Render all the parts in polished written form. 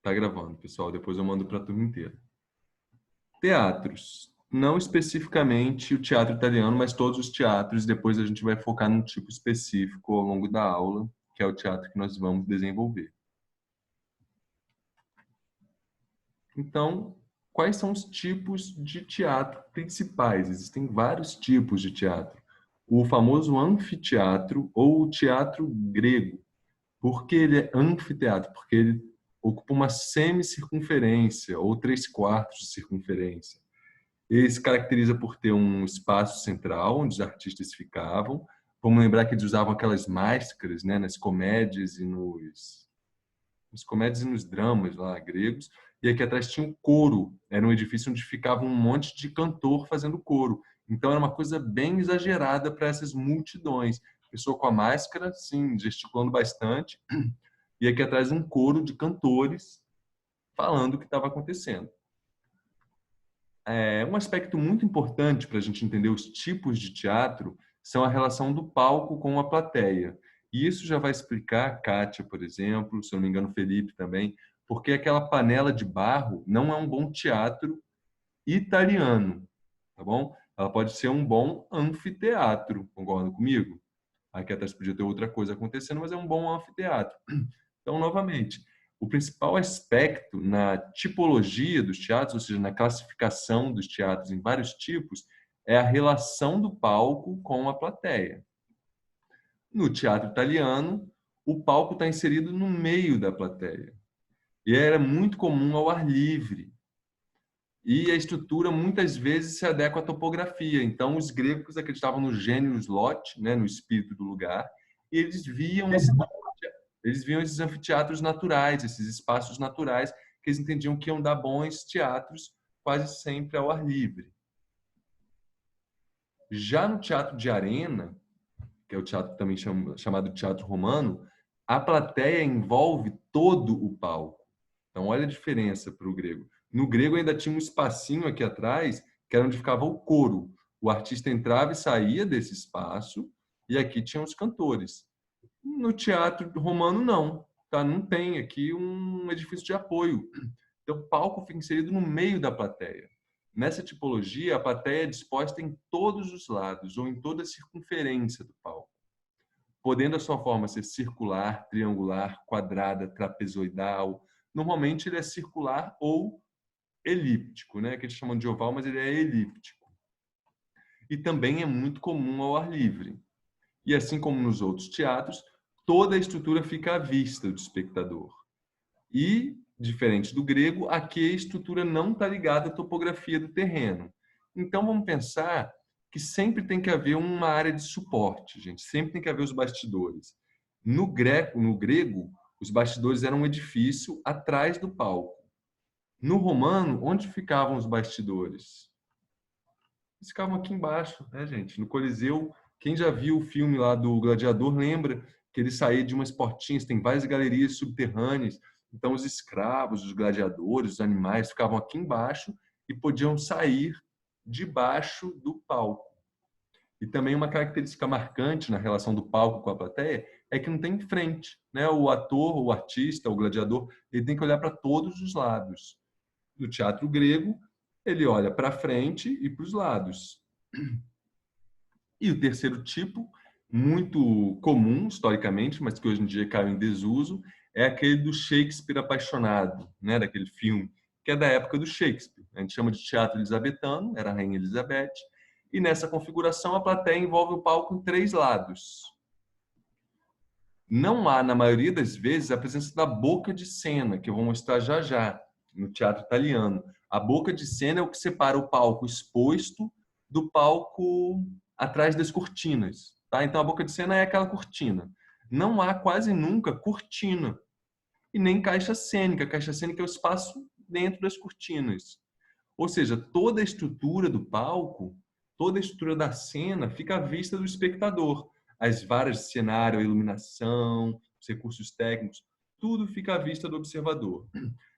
Tá gravando, pessoal. Depois eu mando para a turma inteira. Teatros. Não especificamente o teatro italiano, mas todos os teatros. Depois a gente vai focar num tipo específico ao longo da aula, que é o teatro que nós vamos desenvolver. Então, quais são os tipos de teatro principais? Existem vários tipos de teatro. O famoso anfiteatro ou o teatro grego. Por que ele é anfiteatro? Porque ele ocupa uma semicircunferência ou 3/4 de circunferência. Ele se caracteriza por ter um espaço central onde os artistas ficavam. Vamos lembrar que eles usavam aquelas máscaras, né, nas comédias e nos dramas lá gregos. E aqui atrás tinha um coro. Era um edifício onde ficava um monte de cantor fazendo coro. Então era uma coisa bem exagerada para essas multidões. Pessoa com a máscara, sim, gesticulando bastante. E aqui atrás um coro de cantores falando o que estava acontecendo. Um aspecto muito importante para a gente entender os tipos de teatro são a relação do palco com a plateia. E isso já vai explicar a Kátia, por exemplo, se eu não me engano, o Felipe também, porque aquela panela de barro não é um bom teatro italiano, tá bom? Ela pode ser um bom anfiteatro, concorda comigo? Aqui atrás podia ter outra coisa acontecendo, mas é um bom anfiteatro. Então, novamente, o principal aspecto na tipologia dos teatros, ou seja, na classificação dos teatros em vários tipos, é a relação do palco com a plateia. No teatro italiano, o palco está inserido no meio da plateia. E era muito comum ao ar livre. E a estrutura muitas vezes se adequa à topografia. Então, os gregos acreditavam no gênios lote, né, no espírito do lugar, e eles viam esses anfiteatros naturais, esses espaços naturais, que eles entendiam que iam dar bons teatros quase sempre ao ar livre. Já no teatro de arena, que é o teatro também chamado teatro romano, a plateia envolve todo o palco. Então, olha a diferença para o grego. No grego ainda tinha um espacinho aqui atrás, que era onde ficava o coro. O artista entrava e saía desse espaço, e aqui tinham os cantores. No teatro romano, não. Tá? Não tem aqui um edifício de apoio. Então, o palco fica inserido no meio da plateia. Nessa tipologia, a plateia é disposta em todos os lados ou em toda a circunferência do palco, podendo a sua forma ser circular, triangular, quadrada, trapezoidal. Normalmente ele é circular ou elíptico, né? Que eles chamam de oval, mas ele é elíptico. E também é muito comum ao ar livre. E assim como nos outros teatros, toda a estrutura fica à vista do espectador. E, diferente do grego, aqui a estrutura não está ligada à topografia do terreno. Então, vamos pensar que sempre tem que haver uma área de suporte, gente. Sempre tem que haver os bastidores. No grego, os bastidores eram um edifício atrás do palco. No romano, onde ficavam os bastidores? Eles ficavam aqui embaixo, né, gente? No Coliseu, quem já viu o filme lá do Gladiador lembra que ele saía de umas portinhas, tem várias galerias subterrâneas. Então, os escravos, os gladiadores, os animais ficavam aqui embaixo e podiam sair debaixo do palco. E também uma característica marcante na relação do palco com a plateia é que não tem frente, né? O ator, o artista, o gladiador, ele tem que olhar para todos os lados. No teatro grego, ele olha para frente e para os lados. E o terceiro tipo, muito comum historicamente, mas que hoje em dia caiu em desuso, é aquele do Shakespeare apaixonado, né? Daquele filme, que é da época do Shakespeare. A gente chama de teatro elisabetano, era a Rainha Elizabeth, e nessa configuração a plateia envolve o palco em 3 lados. Não há, na maioria das vezes, a presença da boca de cena, que eu vou mostrar já já, no teatro italiano. A boca de cena é o que separa o palco exposto do palco atrás das cortinas. Tá? Então, a boca de cena é aquela cortina. Não há quase nunca cortina e nem caixa cênica. Caixa cênica é o espaço dentro das cortinas. Ou seja, toda a estrutura do palco, toda a estrutura da cena fica à vista do espectador. As varas de cenário, a iluminação, os recursos técnicos, tudo fica à vista do observador.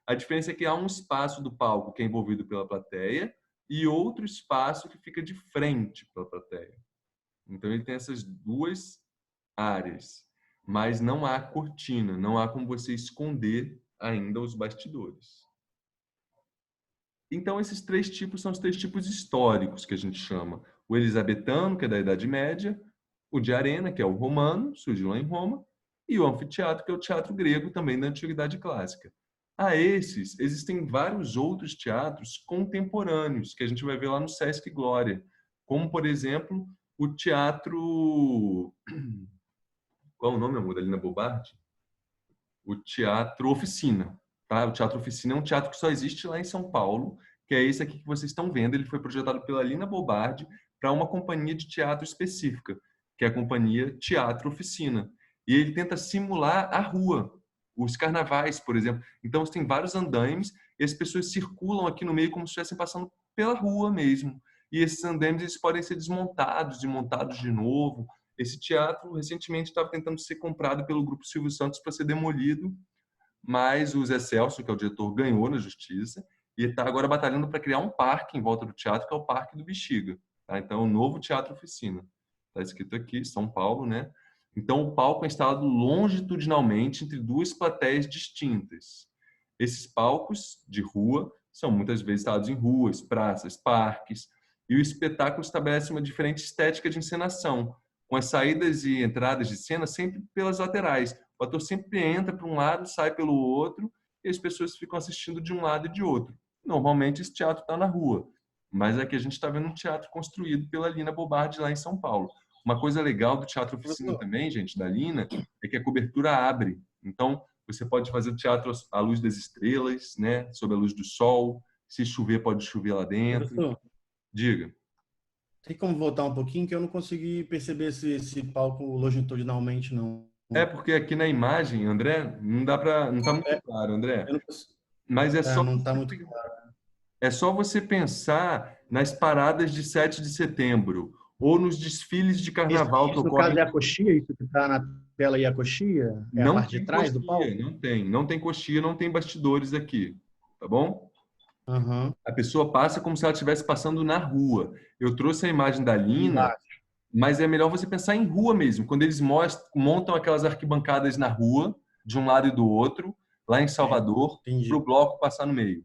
A diferença é que há um espaço do palco que é envolvido pela plateia e outro espaço que fica de frente para a plateia. Então ele tem essas 2 áreas, mas não há cortina, não há como você esconder ainda os bastidores. Então, esses 3 tipos são os 3 tipos históricos que a gente chama. O elisabetano, que é da Idade Média, o de arena, que é o romano, surgiu lá em Roma, e o anfiteatro, que é o teatro grego, também da Antiguidade Clássica. A esses, existem vários outros teatros contemporâneos, que a gente vai ver lá no Sesc Glória, como, por exemplo, o teatro... Qual é o nome, amor, da Lina Bobardi? O Teatro Oficina. Tá? O Teatro Oficina é um teatro que só existe lá em São Paulo, que é esse aqui que vocês estão vendo. Ele foi projetado pela Lina Bobardi para uma companhia de teatro específica, que é a companhia Teatro Oficina. E ele tenta simular a rua, os carnavais, por exemplo. Então, você tem vários andaimes e as pessoas circulam aqui no meio como se estivessem passando pela rua mesmo. E esses andaimes eles podem ser desmontados e montados de novo. Esse teatro recentemente estava tentando ser comprado pelo Grupo Silvio Santos para ser demolido, mas o Zé Celso, que é o diretor, ganhou na justiça e está agora batalhando para criar um parque em volta do teatro, que é o Parque do Bexiga. Tá? Então, o novo Teatro Oficina. Está escrito aqui, São Paulo, né? Então, o palco é instalado longitudinalmente entre 2 plateias distintas. Esses palcos de rua são muitas vezes instalados em ruas, praças, parques, e o espetáculo estabelece uma diferente estética de encenação, com as saídas e entradas de cena sempre pelas laterais. O ator sempre entra para um lado, sai pelo outro, e as pessoas ficam assistindo de um lado e de outro. Normalmente esse teatro está na rua, mas aqui a gente está vendo um teatro construído pela Lina Bobardi lá em São Paulo. Uma coisa legal do Teatro Oficina Professor, também, gente, da Lina, é que a cobertura abre. Então, você pode fazer o teatro à luz das estrelas, né? Sob a luz do sol. Se chover, pode chover lá dentro. professor, Diga. tem como voltar um pouquinho que eu não consegui perceber esse palco longitudinalmente, não. É porque aqui na imagem, André, não dá para, não está muito É, claro, André. eu não, cons- Mas não está muito claro. é só você pensar nas paradas de 7 de setembro ou nos desfiles de carnaval que Isso, no caso, ocorrem. é a coxia, isso que está na tela aí, a coxia? É a Não parte de tem trás do coxia, palco? não tem coxia, não tem bastidores aqui, tá bom? Aham, A pessoa passa como se ela estivesse passando na rua. Eu trouxe a imagem da Lina, embaixo. mas é melhor você pensar em rua mesmo. Quando eles montam aquelas arquibancadas na rua, de um lado e do outro, lá em Salvador, para o Entendi, bloco passar no meio,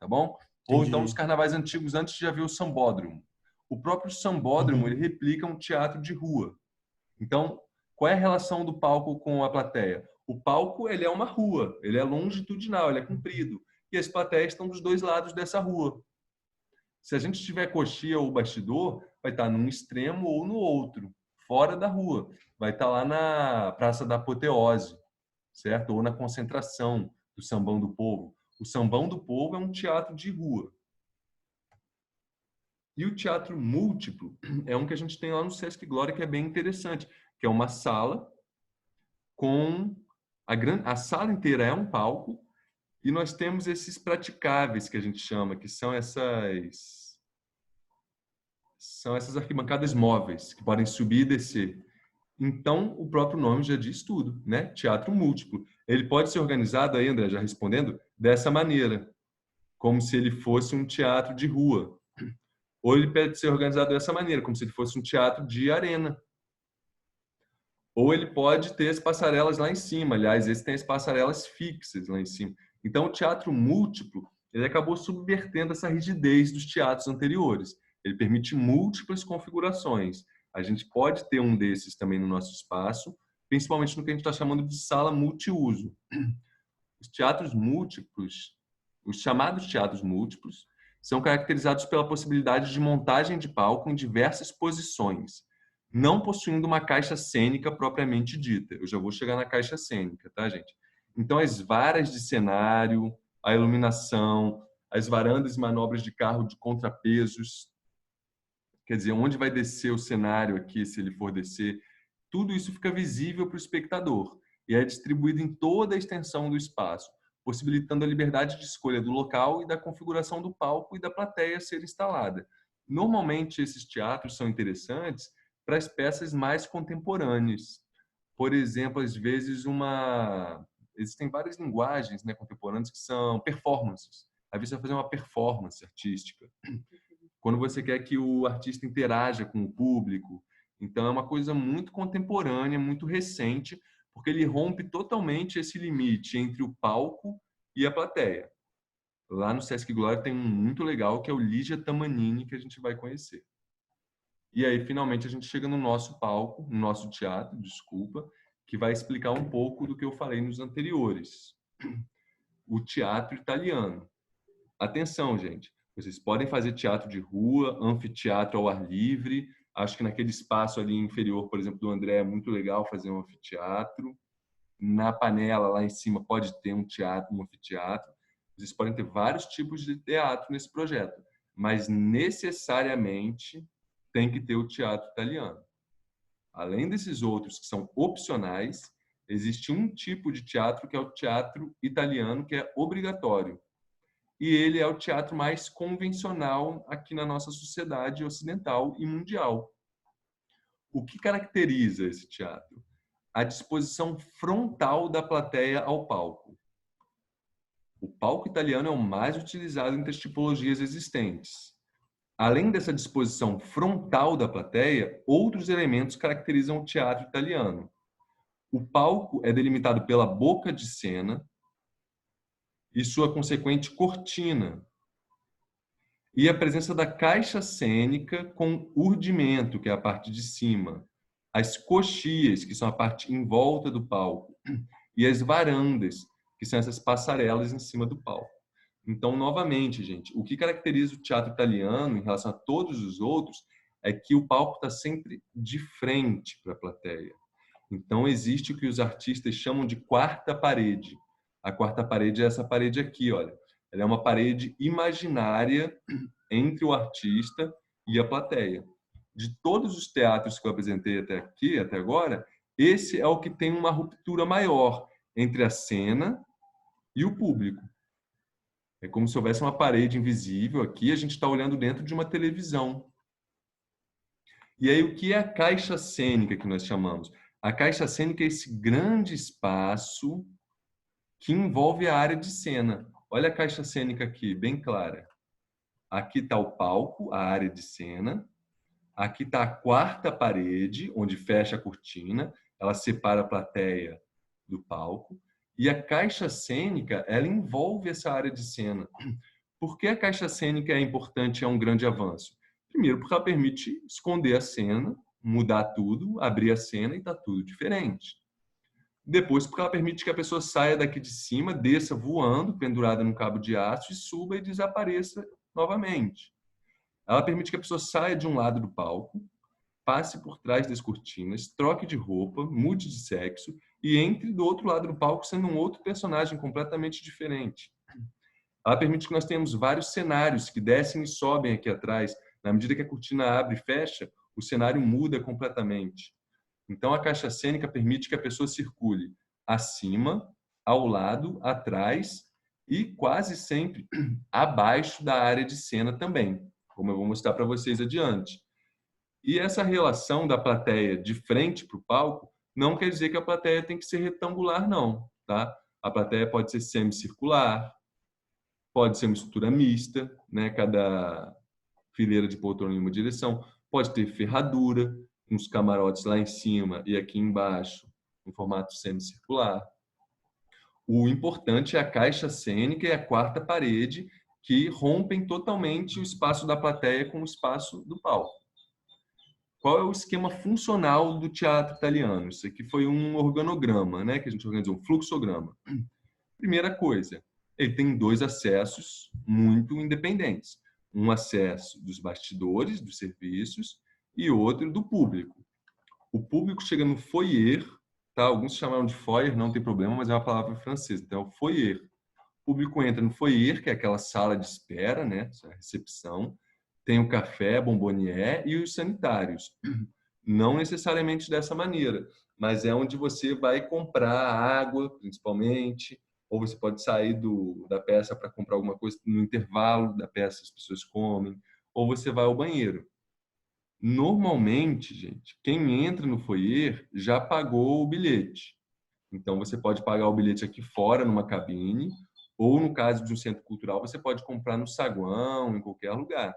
tá bom? Ou então os entendi. carnavais antigos, antes de haver o sambódromo. O próprio sambódromo, ele Uhum. replica um teatro de rua. Então, qual é a relação do palco com a plateia? O palco, ele é uma rua, ele é longitudinal, ele é comprido. E as plateias estão dos 2 lados dessa rua. Se a gente tiver coxia ou bastidor, vai estar num extremo ou no outro, fora da rua. Vai estar lá na Praça da Apoteose, certo? Ou na concentração do Sambão do Povo. O Sambão do Povo é um teatro de rua. E o teatro múltiplo é um que a gente tem lá no Sesc Glória, que é bem interessante, que é uma sala com a sala inteira é um palco e nós temos esses praticáveis que a gente chama, que são essas arquibancadas móveis que podem subir e descer. Então, o próprio nome já diz tudo, né? Teatro múltiplo. Ele pode ser organizado aí, André, já respondendo, dessa maneira, como se ele fosse um teatro de rua. Ou ele pode ser organizado dessa maneira, como se ele fosse um teatro de arena. Ou ele pode ter as passarelas lá em cima. Aliás, esse tem as passarelas fixas lá em cima. Então, o teatro múltiplo, ele acabou subvertendo essa rigidez dos teatros anteriores. Ele permite múltiplas configurações. A gente pode ter um desses também no nosso espaço, principalmente no que a gente está chamando de sala multiuso. Os teatros múltiplos, os chamados teatros múltiplos, são caracterizados pela possibilidade de montagem de palco em diversas posições, não possuindo uma caixa cênica propriamente dita. Eu já vou chegar na caixa cênica, tá, gente? Então, as varas de cenário, a iluminação, as varandas e manobras de carro de contrapesos, quer dizer, onde vai descer o cenário aqui, se ele for descer, tudo isso fica visível para o espectador e é distribuído em toda a extensão do espaço, possibilitando a liberdade de escolha do local e da configuração do palco e da plateia a ser instalada. Normalmente, esses teatros são interessantes para as peças mais contemporâneas. Por exemplo, às vezes existem várias linguagens, né, contemporâneas que são performances. Às vezes você vai fazer uma performance artística quando você quer que o artista interaja com o público. Então, é uma coisa muito contemporânea, muito recente, porque ele rompe totalmente esse limite entre o palco e a plateia. Lá no Sesc Glória tem um muito legal, que é o Lígia Tamanini, que a gente vai conhecer. E aí, finalmente, a gente chega no nosso palco, no nosso teatro, desculpa, que vai explicar um pouco do que eu falei nos anteriores. O teatro italiano. Atenção, gente. Vocês podem fazer teatro de rua, anfiteatro ao ar livre. Acho que naquele espaço ali inferior, por exemplo, do André, é muito legal fazer um anfiteatro. Na panela, lá em cima, pode ter um teatro, um anfiteatro. Vocês podem ter vários tipos de teatro nesse projeto, mas necessariamente tem que ter o teatro italiano. Além desses outros que são opcionais, existe um tipo de teatro que é o teatro italiano, que é obrigatório. E ele é o teatro mais convencional aqui na nossa sociedade ocidental e mundial. O que caracteriza esse teatro? A disposição frontal da plateia ao palco. O palco italiano é o mais utilizado entre as tipologias existentes. Além dessa disposição frontal da plateia, outros elementos caracterizam o teatro italiano. O palco é delimitado pela boca de cena e sua consequente cortina, e a presença da caixa cênica com urdimento, que é a parte de cima, as coxias, que são a parte em volta do palco, e as varandas, que são essas passarelas em cima do palco. Então, novamente, gente, o que caracteriza o teatro italiano em relação a todos os outros é que o palco está sempre de frente para a plateia. Então, existe o que os artistas chamam de quarta parede. A quarta parede é essa parede aqui, olha. Ela é uma parede imaginária entre o artista e a plateia. De todos os teatros que eu apresentei até aqui, até agora, esse é o que tem uma ruptura maior entre a cena e o público. É como se houvesse uma parede invisível aqui, a gente está olhando dentro de uma televisão. E aí, o que é a caixa cênica que nós chamamos? A caixa cênica é esse grande espaço que envolve a área de cena. Olha a caixa cênica aqui, bem clara. Aqui está o palco, a área de cena. Aqui está a quarta parede, onde fecha a cortina. Ela separa a plateia do palco. E a caixa cênica, ela envolve essa área de cena. Por que a caixa cênica é importante e é um grande avanço? Primeiro, porque ela permite esconder a cena, mudar tudo, abrir a cena e está tudo diferente. Depois, porque ela permite que a pessoa saia daqui de cima, desça voando, pendurada num cabo de aço, e suba e desapareça novamente. Ela permite que a pessoa saia de um lado do palco, passe por trás das cortinas, troque de roupa, mude de sexo e entre do outro lado do palco sendo um outro personagem completamente diferente. Ela permite que nós tenhamos vários cenários que descem e sobem aqui atrás. Na medida que a cortina abre e fecha, o cenário muda completamente. Então, a caixa cênica permite que a pessoa circule acima, ao lado, atrás e quase sempre abaixo da área de cena também, como eu vou mostrar para vocês adiante. E essa relação da plateia de frente para o palco não quer dizer que a plateia tem que ser retangular, não. Tá? A plateia pode ser semicircular, pode ser uma estrutura mista, né? Cada fileira de poltrona em uma direção, pode ter ferradura, uns camarotes lá em cima e aqui embaixo, em formato semicircular. O importante é a caixa cênica e a quarta parede, que rompem totalmente o espaço da plateia com o espaço do palco. Qual é o esquema funcional do teatro italiano? Isso aqui foi um organograma, né, que a gente organizou, um fluxograma. Primeira coisa, ele tem dois acessos muito independentes. Um acesso dos bastidores, dos serviços, e outro do público. O público chega no foyer, tá? Alguns chamaram de foyer, não tem problema, mas é uma palavra francesa, então é o foyer. O público entra no foyer, que é aquela sala de espera, né? A recepção. Tem o café, bombonier e os sanitários. Não necessariamente dessa maneira, mas é onde você vai comprar água, principalmente, ou você pode sair da peça para comprar alguma coisa no intervalo da peça, as pessoas comem, ou você vai ao banheiro. Normalmente, gente, quem entra no foyer já pagou o bilhete. Então, você pode pagar o bilhete aqui fora, numa cabine, ou no caso de um centro cultural, você pode comprar no saguão, em qualquer lugar.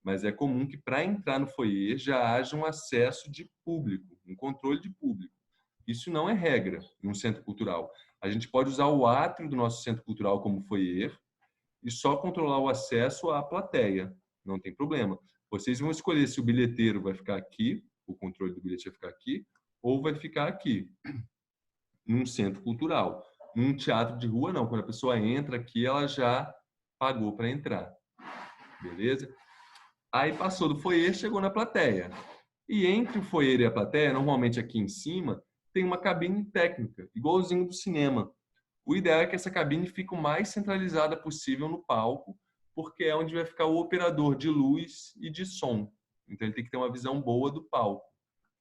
Mas é comum que para entrar no foyer já haja um acesso de público, um controle de público. Isso não é regra num centro cultural. A gente pode usar o átrio do nosso centro cultural como foyer e só controlar o acesso à plateia. Não tem problema. Vocês vão escolher se o bilheteiro vai ficar aqui, o controle do bilhete vai ficar aqui, ou vai ficar aqui, num centro cultural. Num teatro de rua, não. Quando a pessoa entra aqui, ela já pagou para entrar. Beleza? Aí passou do foyer, chegou na plateia. E entre o foyer e a plateia, normalmente aqui em cima, tem uma cabine técnica, igualzinho do cinema. O ideal é que essa cabine fique o mais centralizada possível no palco, porque é onde vai ficar o operador de luz e de som. Então ele tem que ter uma visão boa do palco.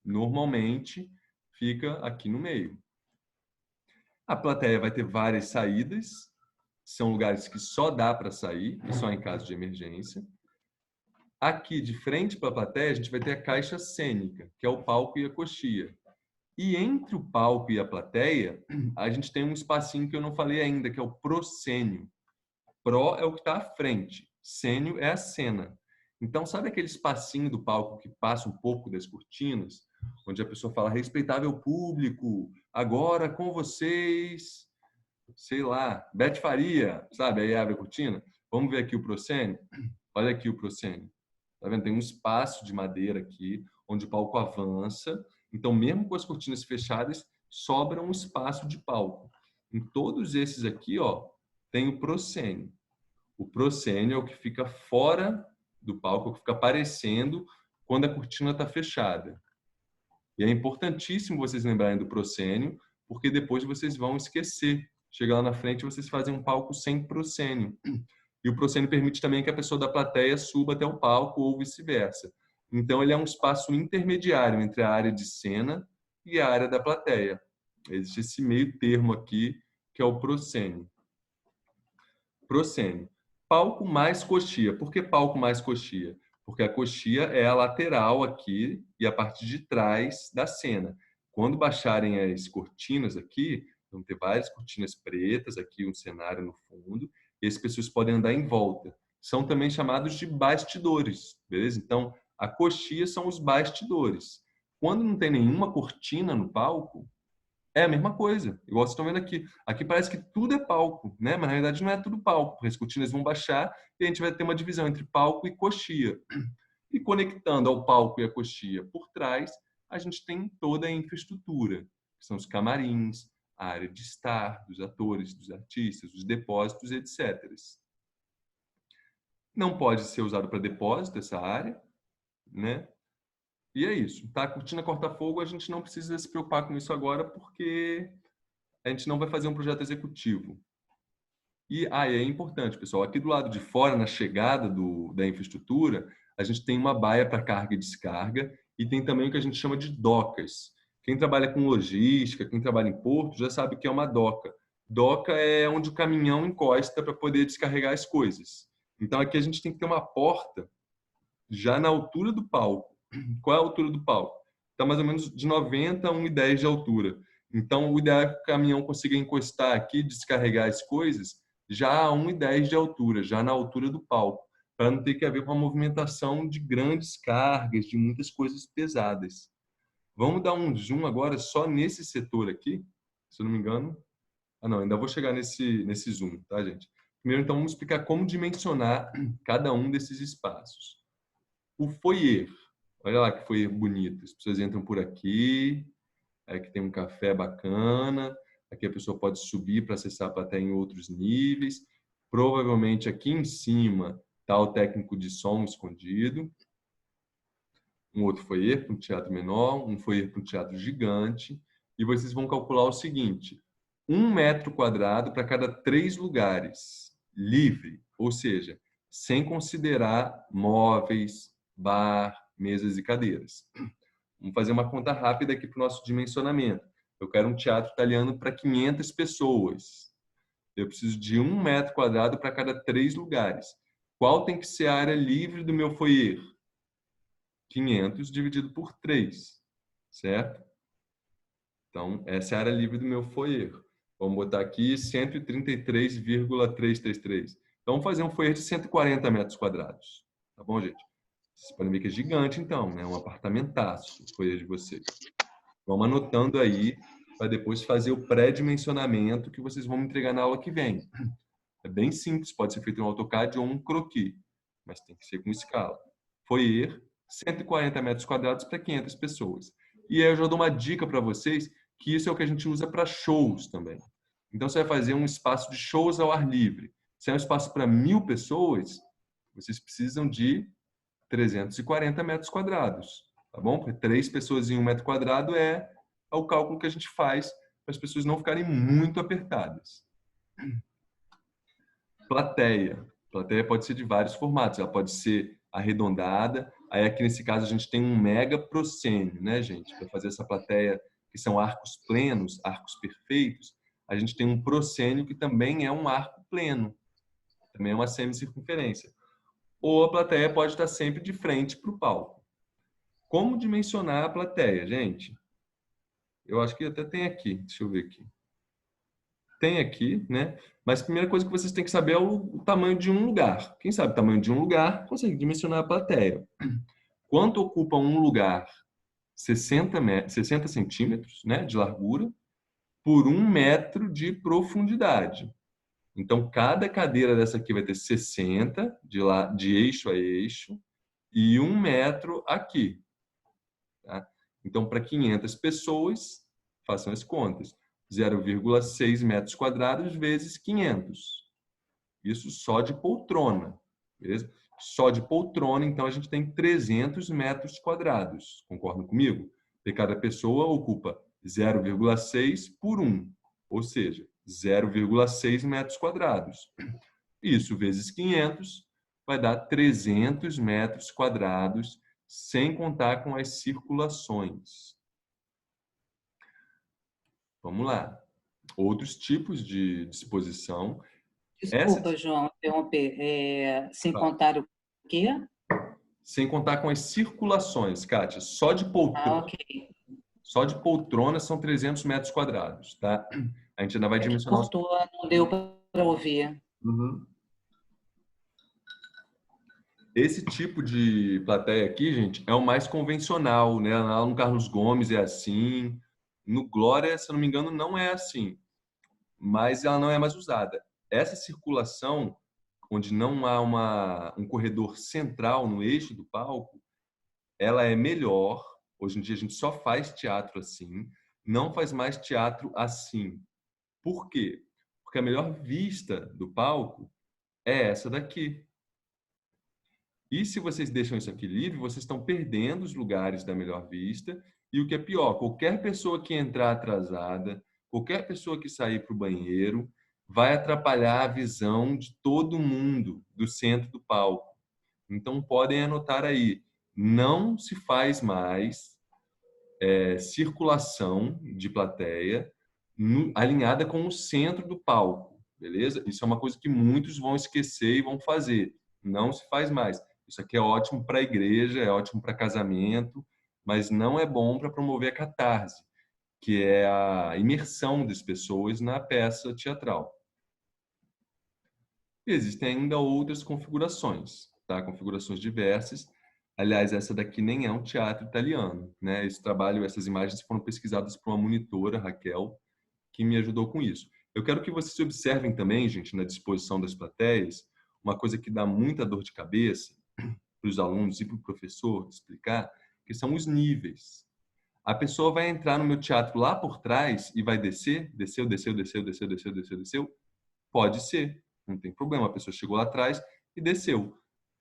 Normalmente fica aqui no meio. A plateia vai ter várias saídas, são lugares que só dá para sair, e só em caso de emergência. Aqui, de frente para a plateia, a gente vai ter a caixa cênica, que é o palco e a coxia. E entre o palco e a plateia, a gente tem um espacinho que eu não falei ainda, que é o proscênio. Pró é o que está à frente, cênio é a cena. Então, sabe aquele espacinho do palco que passa um pouco das cortinas, onde a pessoa fala, respeitável público, agora com vocês, sei lá, Beth Faria, sabe? Aí abre a cortina. Vamos ver aqui o proscênio? Olha aqui o proscênio. Tá vendo? Tem um espaço de madeira aqui, onde o palco avança. Então, mesmo com as cortinas fechadas, sobra um espaço de palco. Em todos esses aqui, ó, tem o proscênio. O proscênio é o que fica fora do palco, é o que fica aparecendo quando a cortina está fechada. E é importantíssimo vocês lembrarem do proscênio, porque depois vocês vão esquecer. Chega lá na frente, vocês fazem um palco sem proscênio. E o proscênio permite também que a pessoa da plateia suba até o palco ou vice-versa. Então, ele é um espaço intermediário entre a área de cena e a área da plateia. Existe esse meio termo aqui, que é o proscênio. Proscênio. Palco mais coxia. Por que palco mais coxia? Porque a coxia é a lateral aqui e a parte de trás da cena. Quando baixarem as cortinas aqui, vão ter várias cortinas pretas aqui, um cenário no fundo, e as pessoas podem andar em volta. São também chamados de bastidores, beleza? Então, a coxia são os bastidores. Quando não tem nenhuma cortina no palco, é a mesma coisa, igual vocês estão vendo aqui. Aqui parece que tudo é palco, né? Mas na realidade não é tudo palco, porque as cortinas vão baixar e a gente vai ter uma divisão entre palco e coxia. E conectando ao palco e a coxia por trás, a gente tem toda a infraestrutura, que são os camarins, a área de estar dos atores, dos artistas, os depósitos, etc. Não pode ser usado para depósito essa área, né? E é isso. Tá? A cortina corta-fogo, a gente não precisa se preocupar com isso agora, porque a gente não vai fazer um projeto executivo. E é importante, pessoal, aqui do lado de fora, na chegada da infraestrutura, a gente tem uma baia para carga e descarga e tem também o que a gente chama de docas. Quem trabalha com logística, quem trabalha em porto, já sabe o que é uma doca. Doca é onde o caminhão encosta para poder descarregar as coisas. Então, aqui a gente tem que ter uma porta já na altura do palco. Qual é a altura do palco? Está mais ou menos de 90 a 1,10 de altura. Então, o ideal é que o caminhão consiga encostar aqui, descarregar as coisas, já a 1,10 de altura, já na altura do palco, para não ter que haver uma movimentação de grandes cargas, de muitas coisas pesadas. Vamos dar um zoom agora só nesse setor aqui, se eu não me engano. Não, ainda vou chegar nesse zoom, tá, gente? Primeiro, então, vamos explicar como dimensionar cada um desses espaços. O foyer. Olha lá que foyer bonito. As pessoas entram por aqui, aqui tem um café bacana, aqui a pessoa pode subir para acessar a plateia em outros níveis. Provavelmente aqui em cima está o técnico de som escondido. Um outro foyer para um teatro menor, um foyer para um teatro gigante. E vocês vão calcular o seguinte: 1 metro quadrado para cada 3 lugares, livre, ou seja, sem considerar móveis, bar, mesas e cadeiras. Vamos fazer uma conta rápida aqui para o nosso dimensionamento. Eu quero um teatro italiano para 500 pessoas. Eu preciso de 1 metro quadrado para cada 3 lugares. Qual tem que ser a área livre do meu foyer? 500 dividido por 3, certo? Então, essa é a área livre do meu foyer. Vamos botar aqui 133,333. Então, vamos fazer um foyer de 140 metros quadrados. Tá bom, gente? Vocês podem ver que é gigante, então, né? Um apartamentaço, o foyer de vocês. Vamos anotando aí para depois fazer o pré-dimensionamento que vocês vão me entregar na aula que vem. É bem simples, pode ser feito em um AutoCAD ou um croquis, mas tem que ser com escala. Foyer, 140 metros quadrados para 500 pessoas. E aí eu já dou uma dica para vocês, que isso é o que a gente usa para shows também. Então, você vai fazer um espaço de shows ao ar livre. Se é um espaço para 1.000 pessoas, vocês precisam de 340 metros quadrados, tá bom? Porque 3 pessoas em 1 metro quadrado é o cálculo que a gente faz para as pessoas não ficarem muito apertadas. Plateia. Plateia pode ser de vários formatos. Ela pode ser arredondada. Aí aqui nesse caso a gente tem um mega proscênio, né, gente? Para fazer essa plateia que são arcos plenos, arcos perfeitos, a gente tem um proscênio que também é um arco pleno. Também é uma semicircunferência. Ou a plateia pode estar sempre de frente para o palco. Como dimensionar a plateia, gente? Eu acho que até tem aqui. Deixa eu ver aqui. Tem aqui, né? Mas a primeira coisa que vocês têm que saber é o tamanho de um lugar. Quem sabe o tamanho de um lugar consegue dimensionar a plateia. Quanto ocupa um lugar? 60 centímetros, né, de largura por 1 metro de profundidade. Então, cada cadeira dessa aqui vai ter 60 de eixo a eixo e 1 metro aqui. Tá? Então, para 500 pessoas, façam as contas. 0,6 metros quadrados vezes 500. Isso só de poltrona, beleza? Só de poltrona, então a gente tem 300 metros quadrados. Concordam comigo? Porque cada pessoa ocupa 0,6 por 1, ou seja, 0,6 metros quadrados. Isso vezes 500 vai dar 300 metros quadrados, sem contar com as circulações. Vamos lá. Outros tipos de disposição. Desculpa, João, interromper. Sem contar o quê? Sem contar com as circulações, Kátia. Só de poltrona, Ok. só de poltrona são 300 metros quadrados, tá? A gente ainda vai dimensionar... Cortou, não deu para ouvir. Uhum. Esse tipo de plateia aqui, gente, é o mais convencional, né? Lá no Carlos Gomes é assim. No Glória, se eu não me engano, não é assim. Mas ela não é mais usada. Essa circulação, onde não há um corredor central no eixo do palco, ela é melhor. Hoje em dia a gente só faz teatro assim, não faz mais teatro assim. Por quê? Porque a melhor vista do palco é essa daqui. E se vocês deixam isso aqui livre, vocês estão perdendo os lugares da melhor vista. E o que é pior, qualquer pessoa que entrar atrasada, qualquer pessoa que sair para o banheiro, vai atrapalhar a visão de todo mundo do centro do palco. Então, podem anotar aí, não se faz mais circulação de plateia alinhada com o centro do palco, beleza? Isso é uma coisa que muitos vão esquecer e vão fazer. Não se faz mais. Isso aqui é ótimo para a igreja, é ótimo para casamento, mas não é bom para promover a catarse, que é a imersão das pessoas na peça teatral. E existem ainda outras configurações, tá? Configurações diversas. Aliás, essa daqui nem é um teatro italiano, né? Esse trabalho, essas imagens foram pesquisadas por uma monitora, Raquel, que me ajudou com isso. Eu quero que vocês observem também, gente, na disposição das plateias, uma coisa que dá muita dor de cabeça para os alunos e para o professor explicar, que são os níveis. A pessoa vai entrar no meu teatro lá por trás e vai descer, desceu, desceu, desceu, desceu, desceu, desceu, desceu. Pode ser, não tem problema. A pessoa chegou lá atrás e desceu.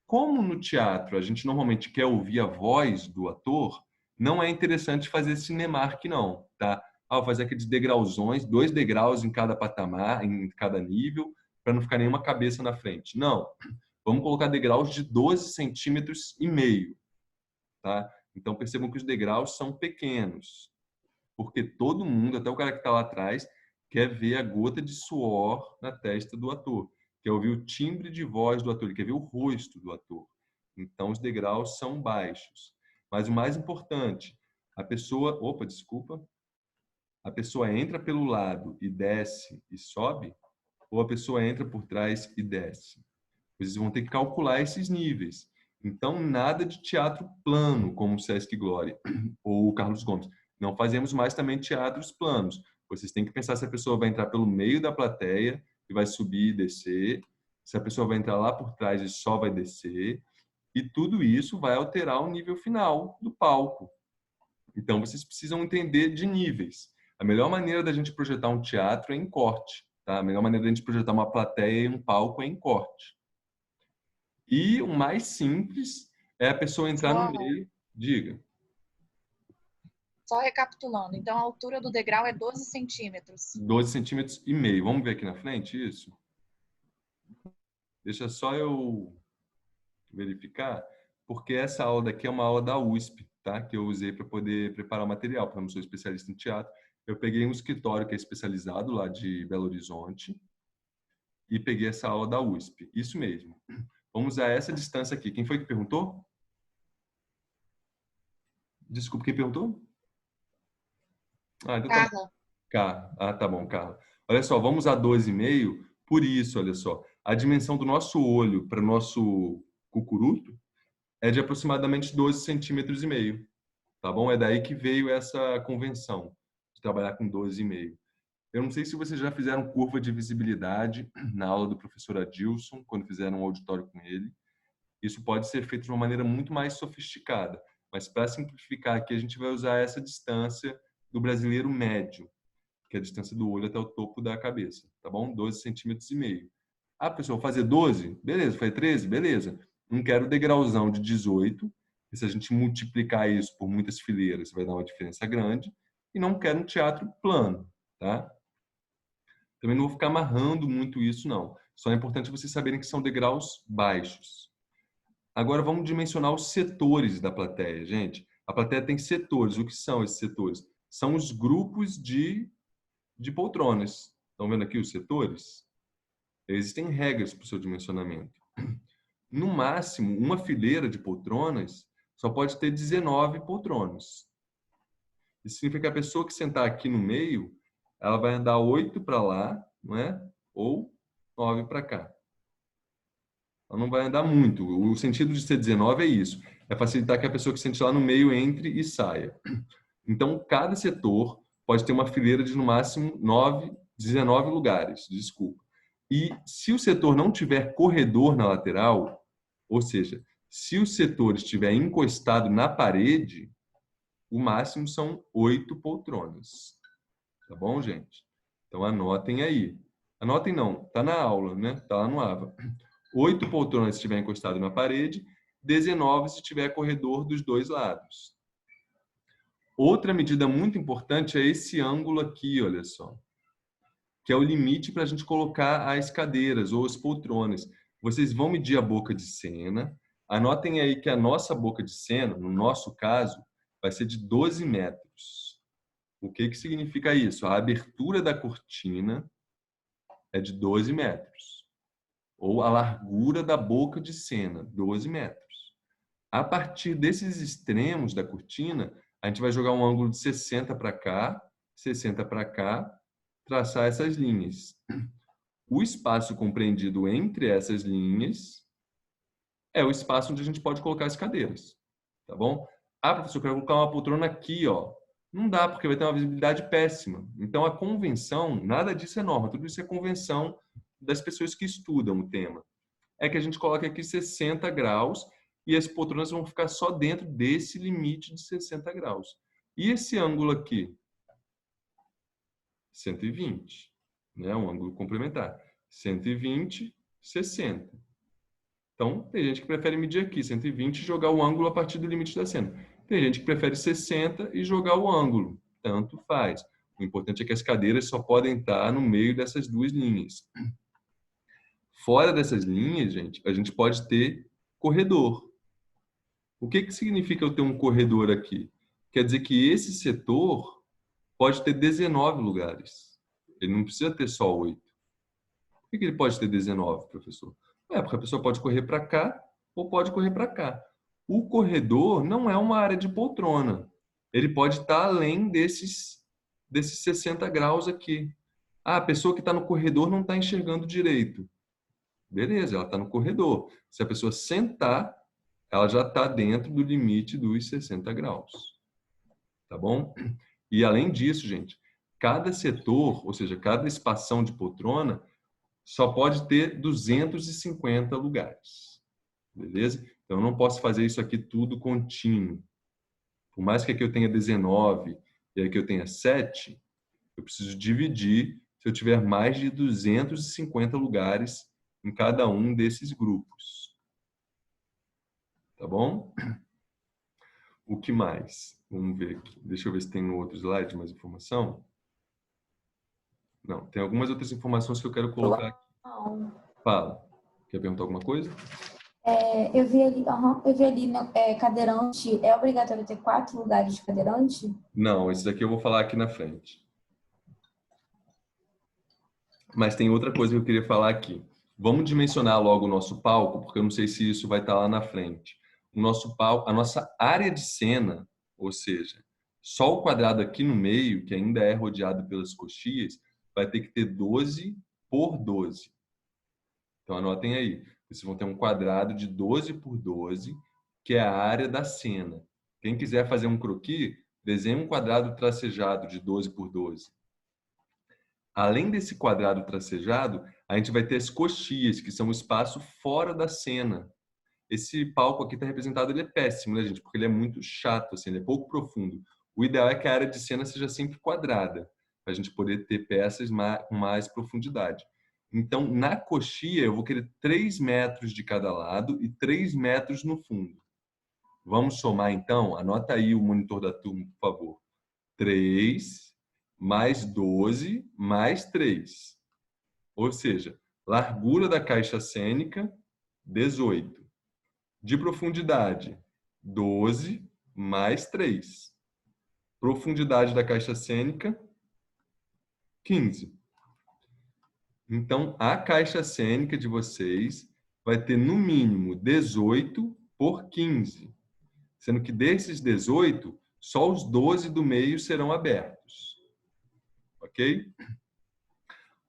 Como no teatro a gente normalmente quer ouvir a voz do ator, não é interessante fazer cinemark, não, tá? Vou fazer aqueles degrauzões, 2 degraus em cada patamar, em cada nível, para não ficar nenhuma cabeça na frente. Não. Vamos colocar degraus de 12,5 centímetros, tá? Então percebam que os degraus são pequenos, porque todo mundo, até o cara que está lá atrás, quer ver a gota de suor na testa do ator, quer ouvir o timbre de voz do ator, ele quer ver o rosto do ator. Então os degraus são baixos. Mas o mais importante, a pessoa, a pessoa entra pelo lado e desce e sobe, ou a pessoa entra por trás e desce. Vocês vão ter que calcular esses níveis. Então, nada de teatro plano, como o Sesc Glória ou o Carlos Gomes. Não fazemos mais também teatros planos. Vocês têm que pensar se a pessoa vai entrar pelo meio da plateia e vai subir e descer, se a pessoa vai entrar lá por trás e só vai descer, e tudo isso vai alterar o nível final do palco. Então, vocês precisam entender de níveis. A melhor maneira da gente projetar um teatro é em corte. Tá? A melhor maneira da gente projetar uma plateia e um palco é em corte. E o mais simples é a pessoa entrar no meio. Diga. Só recapitulando. Então, a altura do degrau é 12 centímetros. 12 centímetros e meio. Vamos ver aqui na frente isso? Deixa só eu verificar, porque essa aula daqui é uma aula da USP, tá? Que eu usei para poder preparar o material, porque eu não sou especialista em teatro. Eu peguei um escritório que é especializado lá de Belo Horizonte e peguei essa aula da USP. Isso mesmo. Vamos usar essa distância aqui. Quem foi que perguntou? Desculpa, quem perguntou? Então Carla. Tá bom, Carla. Olha só, vamos usar 12,5. Por isso, olha só, a dimensão do nosso olho para o nosso cucuruto é de aproximadamente 12 centímetros e meio. Tá bom? É daí que veio essa convenção de trabalhar com 12,5. Eu não sei se vocês já fizeram curva de visibilidade na aula do professor Adilson, quando fizeram um auditório com ele. Isso pode ser feito de uma maneira muito mais sofisticada. Mas para simplificar aqui, a gente vai usar essa distância do brasileiro médio, que é a distância do olho até o topo da cabeça, tá bom? 12 centímetros e meio. Ah, pessoal, fazer 12? Beleza. Fazer 13? Beleza. Não quero degrauzão de 18, e se a gente multiplicar isso por muitas fileiras, vai dar uma diferença grande. E não quero um teatro plano, tá? Também não vou ficar amarrando muito isso, não. Só é importante vocês saberem que são degraus baixos. Agora vamos dimensionar os setores da plateia, gente. A plateia tem setores. O que são esses setores? São os grupos de poltronas. Estão vendo aqui os setores? Existem regras para o seu dimensionamento. No máximo, uma fileira de poltronas só pode ter 19 poltronas. Isso significa que a pessoa que sentar aqui no meio, ela vai andar 8 para lá, não é? Ou 9 para cá. Ela não vai andar muito. O sentido de ser 19 é isso. É facilitar que a pessoa que sente lá no meio entre e saia. Então, cada setor pode ter uma fileira de, no máximo, 19 lugares. Desculpa. E se o setor não tiver corredor na lateral, ou seja, se o setor estiver encostado na parede, o máximo são 8 poltronas. Tá bom, gente? Então, anotem aí. Anotem não, tá na aula, né? Tá lá no AVA. 8 poltronas se estiver encostado na parede, 19 se tiver corredor dos dois lados. Outra medida muito importante é esse ângulo aqui, olha só, que é o limite para a gente colocar as cadeiras ou as poltronas. Vocês vão medir a boca de cena. Anotem aí que a nossa boca de cena, no nosso caso, vai ser de 12 metros. O que significa isso? A abertura da cortina é de 12 metros. Ou a largura da boca de cena, 12 metros. A partir desses extremos da cortina, a gente vai jogar um ângulo de 60 para cá, 60 para cá, traçar essas linhas. O espaço compreendido entre essas linhas é o espaço onde a gente pode colocar as cadeiras. Tá bom? Ah, professor, eu quero colocar uma poltrona aqui, ó. Não dá, porque vai ter uma visibilidade péssima. Então, a convenção, nada disso é norma, tudo isso é convenção das pessoas que estudam o tema. É que a gente coloca aqui 60 graus e as poltronas vão ficar só dentro desse limite de 60 graus. E esse ângulo aqui? 120, né? Um ângulo complementar. 120, 60. Então, tem gente que prefere medir aqui 120 e jogar o ângulo a partir do limite da cena. Tem gente que prefere 60 e jogar o ângulo. Tanto faz. O importante é que as cadeiras só podem estar no meio dessas duas linhas. Fora dessas linhas, gente, a gente pode ter corredor. O que significa eu ter um corredor aqui? Quer dizer que esse setor pode ter 19 lugares. Ele não precisa ter só 8. Por que ele pode ter 19, professor? Porque a pessoa pode correr para cá ou pode correr para cá. O corredor não é uma área de poltrona. Ele pode estar além desses 60 graus aqui. A pessoa que está no corredor não está enxergando direito. Beleza, ela está no corredor. Se a pessoa sentar, ela já está dentro do limite dos 60 graus. Tá bom? E além disso, gente, cada setor, ou seja, cada espação de poltrona, só pode ter 250 lugares. Beleza? Então, eu não posso fazer isso aqui tudo contínuo. Por mais que aqui eu tenha 19 e aqui eu tenha 7, eu preciso dividir se eu tiver mais de 250 lugares em cada um desses grupos. Tá bom? O que mais? Vamos ver aqui. Deixa eu ver se tem no outro slide mais informação. Não, tem algumas outras informações que eu quero colocar aqui. Fala. Quer perguntar alguma coisa? Eu vi ali cadeirante, é obrigatório ter 4 lugares de cadeirante? Não, esse daqui eu vou falar aqui na frente. Mas tem outra coisa que eu queria falar aqui. Vamos dimensionar logo o nosso palco, porque eu não sei se isso vai estar lá na frente. O nosso palco, a nossa área de cena, ou seja, só o quadrado aqui no meio, que ainda é rodeado pelas coxias, vai ter que ter 12 por 12. Então anotem aí. Vocês vão ter um quadrado de 12 por 12, que é a área da cena. Quem quiser fazer um croquis, desenhe um quadrado tracejado de 12 por 12. Além desse quadrado tracejado, a gente vai ter as coxias, que são o espaço fora da cena. Esse palco aqui está representado, ele é péssimo, né, gente? Porque ele é muito chato, assim, ele é pouco profundo. O ideal é que a área de cena seja sempre quadrada, para a gente poder ter peças com mais profundidade. Então, na coxia, eu vou querer 3 metros de cada lado e 3 metros no fundo. Vamos somar, então? Anota aí o monitor da turma, por favor. 3 mais 12 mais 3. Ou seja, largura da caixa cênica, 18. De profundidade, 12 mais 3. Profundidade da caixa cênica, 15. Então, a caixa cênica de vocês vai ter, no mínimo, 18 por 15. Sendo que desses 18, só os 12 do meio serão abertos. Ok?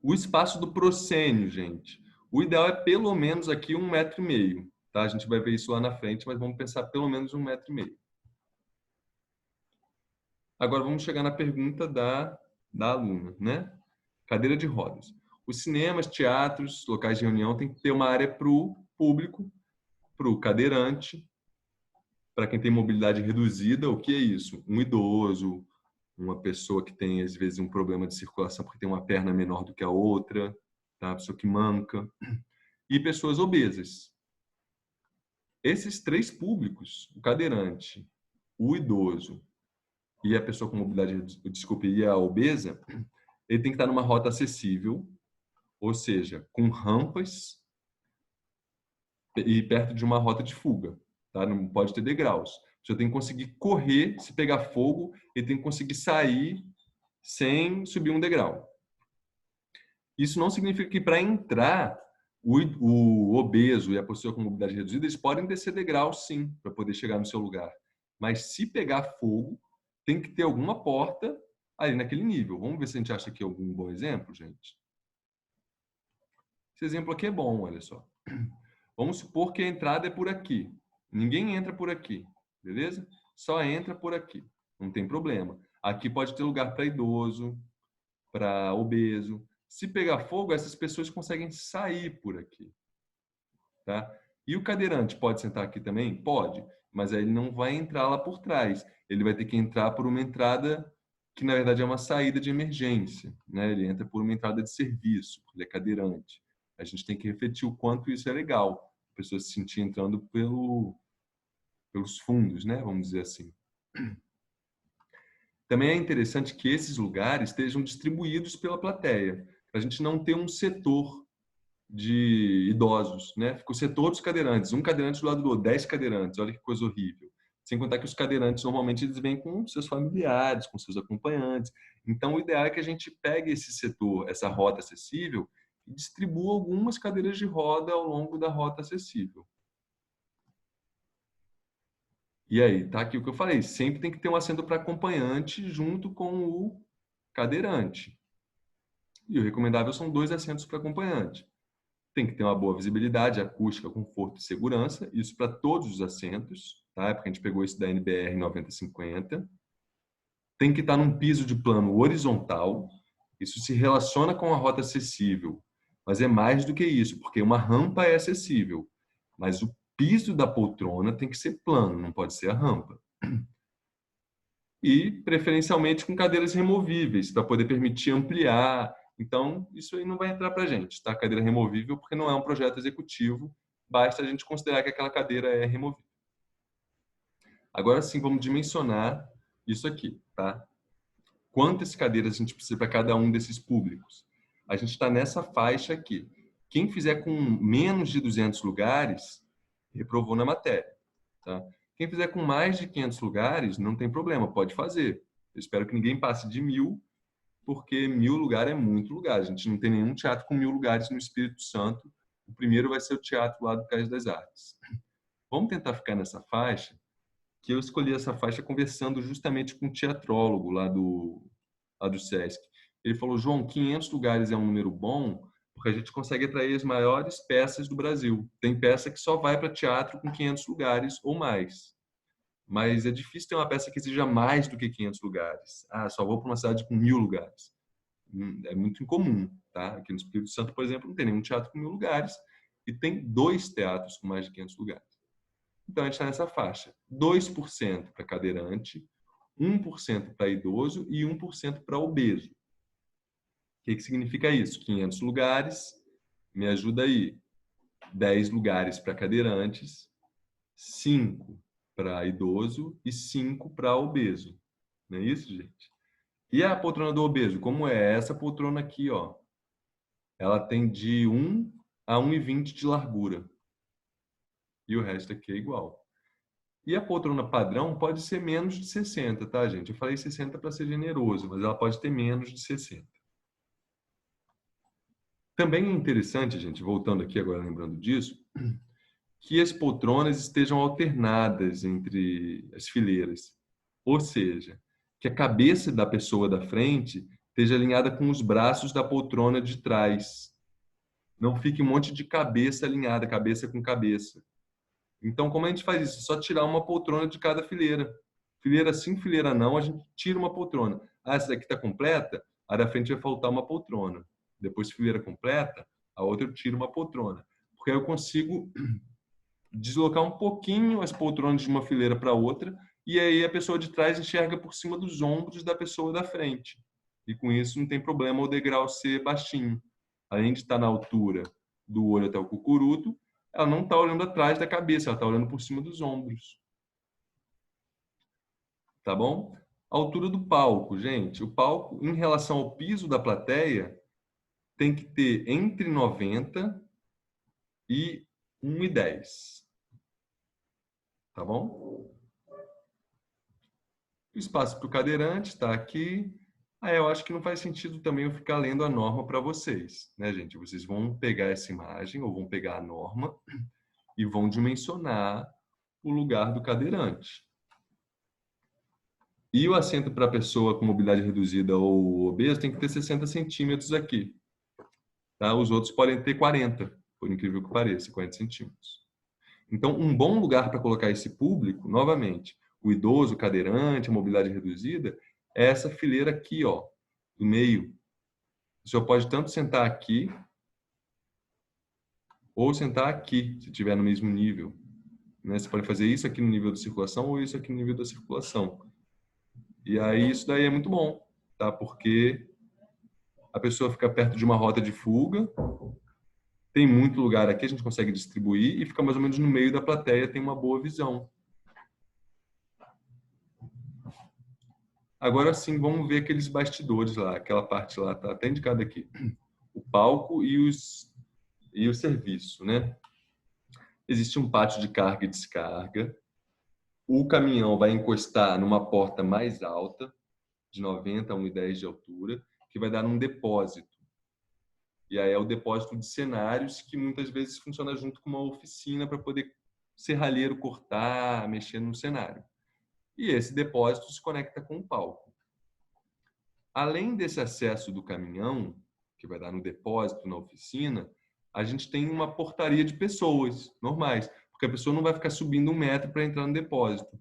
O espaço do proscênio, gente. O ideal é pelo menos aqui 1,5 metro. Tá? A gente vai ver isso lá na frente, mas vamos pensar pelo menos 1,5 metro. Agora vamos chegar na pergunta da aluna, né? Cadeira de rodas. Os cinemas, teatros, locais de reunião tem que ter uma área para o público, para o cadeirante, para quem tem mobilidade reduzida. O que é isso? Um idoso, uma pessoa que tem, às vezes, um problema de circulação porque tem uma perna menor do que a outra, tá? Pessoa que manca. E pessoas obesas. Esses 3 públicos, o cadeirante, o idoso e a pessoa com mobilidade, e a obesa, ele tem que estar numa rota acessível, ou seja, com rampas e perto de uma rota de fuga. Tá? Não pode ter degraus. Você tem que conseguir correr, se pegar fogo, e tem que conseguir sair sem subir um degrau. Isso não significa que para entrar, o obeso e a pessoa com mobilidade reduzida, eles podem descer degraus, sim, para poder chegar no seu lugar. Mas se pegar fogo, tem que ter alguma porta ali naquele nível. Vamos ver se a gente acha aqui algum bom exemplo, gente. Esse exemplo aqui é bom, olha só. Vamos supor que a entrada é por aqui. Ninguém entra por aqui, beleza? Só entra por aqui. Não tem problema. Aqui pode ter lugar para idoso, para obeso. Se pegar fogo, essas pessoas conseguem sair por aqui. Tá? E o cadeirante pode sentar aqui também? Pode, mas aí ele não vai entrar lá por trás. Ele vai ter que entrar por uma entrada que, na verdade, é uma saída de emergência. Né? Ele entra por uma entrada de serviço, ele é cadeirante. A gente tem que refletir o quanto isso é legal. A pessoa se sentir entrando pelos fundos, né? Vamos dizer assim. Também é interessante que esses lugares estejam distribuídos pela plateia, para a gente não ter um setor de idosos, né? Fica o setor dos cadeirantes, um cadeirante do lado do outro, 10 cadeirantes, olha que coisa horrível. Sem contar que os cadeirantes, normalmente, eles vêm com seus familiares, com seus acompanhantes. Então, o ideal é que a gente pegue esse setor, essa rota acessível, e distribua algumas cadeiras de roda ao longo da rota acessível. E aí, tá aqui o que eu falei, sempre tem que ter um assento para acompanhante junto com o cadeirante. E o recomendável são 2 assentos para acompanhante. Tem que ter uma boa visibilidade, acústica, conforto e segurança, isso para todos os assentos, tá? Porque a gente pegou isso da NBR 9050. tem que estar num piso de plano horizontal. Isso se relaciona com a rota acessível, mas é mais do que isso, porque uma rampa é acessível, mas o piso da poltrona tem que ser plano, não pode ser a rampa. E, preferencialmente, com cadeiras removíveis, para poder permitir ampliar. Então, isso aí não vai entrar para a gente, tá? Cadeira removível, porque não é um projeto executivo, basta a gente considerar que aquela cadeira é removível. Agora sim, vamos dimensionar isso aqui, tá? Quantas cadeiras a gente precisa para cada um desses públicos? A gente está nessa faixa aqui. Quem fizer com menos de 200 lugares, reprovou na matéria, tá? Quem fizer com mais de 500 lugares, não tem problema, pode fazer. Eu espero que ninguém passe de 1.000, porque 1.000 lugares é muito lugar. A gente não tem nenhum teatro com 1.000 lugares no Espírito Santo. O primeiro vai ser o teatro lá do Cais das Artes. Vamos tentar ficar nessa faixa, que eu escolhi essa faixa conversando justamente com um teatrólogo lá do SESC. Ele falou, João, 500 lugares é um número bom, porque a gente consegue atrair as maiores peças do Brasil. Tem peça que só vai para teatro com 500 lugares ou mais. Mas é difícil ter uma peça que exija mais do que 500 lugares. Ah, só vou para uma cidade com 1.000 lugares. É muito incomum, tá? Aqui no Espírito Santo, por exemplo, não tem nenhum teatro com 1.000 lugares e tem 2 teatros com mais de 500 lugares. Então, a gente está nessa faixa. 2% para cadeirante, 1% para idoso e 1% para obeso. O que significa isso? 500 lugares, me ajuda aí. 10 lugares para cadeirantes, 5 para idoso e 5 para obeso. Não é isso, gente? E a poltrona do obeso? Como é? Essa poltrona aqui, ó. Ela tem de 1 a 1,20 de largura. E o resto aqui é igual. E a poltrona padrão pode ser menos de 60, tá, gente? Eu falei 60 para ser generoso, mas ela pode ter menos de 60. Também é interessante, gente, voltando aqui agora lembrando disso, que as poltronas estejam alternadas entre as fileiras. Ou seja, que a cabeça da pessoa da frente esteja alinhada com os braços da poltrona de trás. Não fique um monte de cabeça alinhada, cabeça com cabeça. Então, como a gente faz isso? É só tirar uma poltrona de cada fileira. Fileira sim, fileira não, a gente tira uma poltrona. Ah, essa daqui está completa? A da frente vai faltar uma poltrona. Depois, fileira completa, a outra eu tiro uma poltrona. Porque aí eu consigo deslocar um pouquinho as poltronas de uma fileira para outra e aí a pessoa de trás enxerga por cima dos ombros da pessoa da frente. E com isso não tem problema o degrau ser baixinho. Além de estar na altura do olho até o cucuruto, ela não está olhando atrás da cabeça, ela está olhando por cima dos ombros. Tá bom? A altura do palco, gente. O palco, em relação ao piso da plateia, tem que ter entre 90 e 1,10. Tá bom? O espaço para o cadeirante está aqui. Eu acho que não faz sentido também eu ficar lendo a norma para vocês, né, gente? Vocês vão pegar essa imagem ou vão pegar a norma e vão dimensionar o lugar do cadeirante. E o assento para a pessoa com mobilidade reduzida ou obeso tem que ter 60 centímetros aqui. Tá? Os outros podem ter 40, por incrível que pareça, 40 centímetros. Então, um bom lugar para colocar esse público, novamente, o idoso, o cadeirante, a mobilidade reduzida, é essa fileira aqui, ó, do meio. O senhor pode tanto sentar aqui ou sentar aqui, se estiver no mesmo nível. Né? Você pode fazer isso aqui no nível da circulação ou isso aqui no nível da circulação. E aí isso daí é muito bom, tá? Porque a pessoa fica perto de uma rota de fuga, tem muito lugar aqui, a gente consegue distribuir e fica mais ou menos no meio da plateia, tem uma boa visão. Agora sim, vamos ver aqueles bastidores lá, aquela parte lá, tá até indicada aqui. O palco e o serviço, né? Existe um pátio de carga e descarga. O caminhão vai encostar numa porta mais alta, de 90 a 1,10 de altura, que vai dar num depósito. E aí é o depósito de cenários que muitas vezes funciona junto com uma oficina para poder serralheiro cortar, mexer no cenário. E esse depósito se conecta com o palco. Além desse acesso do caminhão, que vai dar no depósito, na oficina, a gente tem uma portaria de pessoas normais, porque a pessoa não vai ficar subindo 1 metro para entrar no depósito.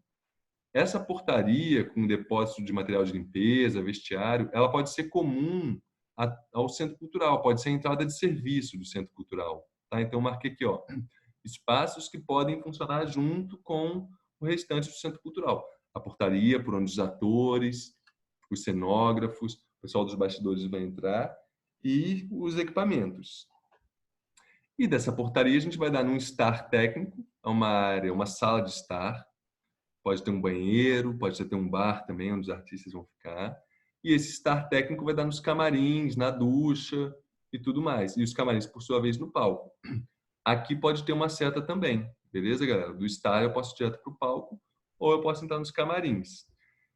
Essa portaria com depósito de material de limpeza, vestiário, ela pode ser comum ao centro cultural, pode ser a entrada de serviço do centro cultural. Tá? Então, eu marquei aqui, ó, espaços que podem funcionar junto com o restante do centro cultural. A portaria, por onde os atores, os cenógrafos, o pessoal dos bastidores vai entrar e os equipamentos. E dessa portaria a gente vai dar num estar técnico, uma área, uma sala de estar, pode ter um banheiro, pode ter um bar também, onde os artistas vão ficar. E esse estar técnico vai dar nos camarins, na ducha e tudo mais. E os camarins, por sua vez, no palco. Aqui pode ter uma seta também, beleza, galera? Do estar eu posso ir direto para o palco ou eu posso entrar nos camarins.